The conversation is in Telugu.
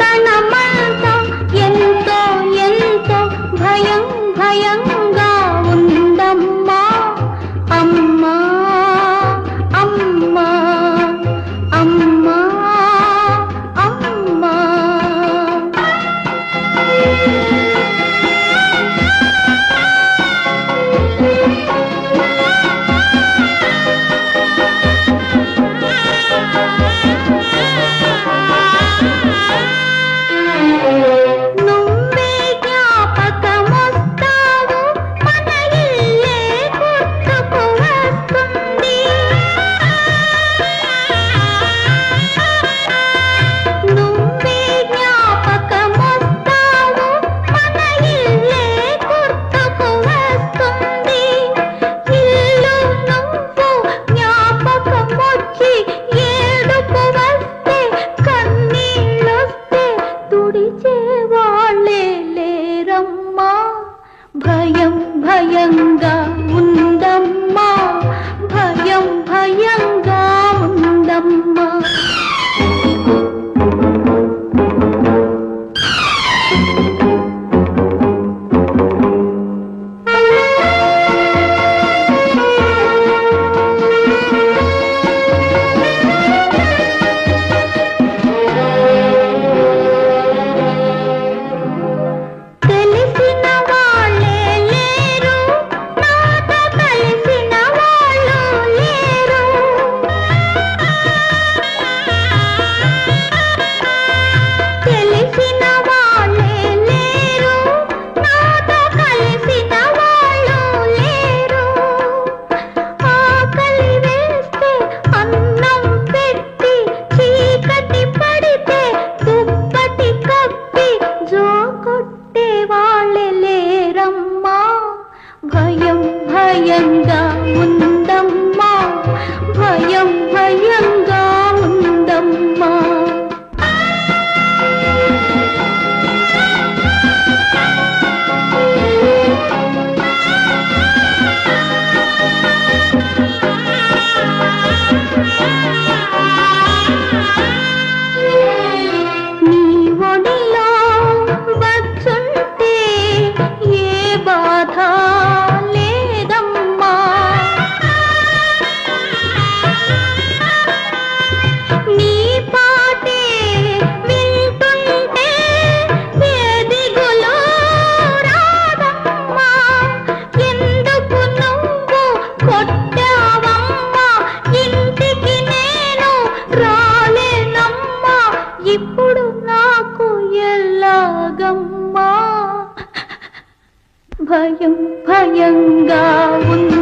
తనమంతా ఎంతో ఎంతో భయం భయంగా ఉందమ్మా అమ్మా అమ్మా అమ్మా అమ్మా నువ్వే జ్ఞాపకమొస్తావు మన ఇల్లే గుర్తుకు వస్తుంది నువ్వే జ్ఞాపకమొస్తావు మన ఇల్లే గుర్తుకు వస్తుంది ఇల్లు నువ్వు జ్ఞాపకమొచ్చి ఏడుపు వస్తే కన్నీళ్ళొస్తే తుడిచే వాళ్ళే లేరమ్మా భయం భయంగా ఉందమ్మా భయం భయంగా ఉందమ్మా తెలిసిన వాళ్ళే లేరు నాతో కలిసిన వాళ్ళు లేరు తెలిసిన వాళ్ళే లేరు నాతో కలిసిన వాళ్ళు లేరు ఆకలి వేస్తే అన్నం పెట్టి చీకటి పడితే దుప్పటి కప్పి జోకొట్టే వాళ్ళే లేరమ్మా భయం భయంగా ఉందమ్మా భయం భయంగా ఉందమ్మా నీ ఒడిలో వచ్చుంటే ఏ బాధ లేదమ్మా నీ పాటే వింటుంటే ఏ దిగులు రాదమ్మా ఎందుకు నువ్వు కొట్టావమ్మా ఇంటికి నేను రాలేనమ్మా ఇప్పుడు నాకు ఎలాగమ్మా భయం భయంగా ఉంది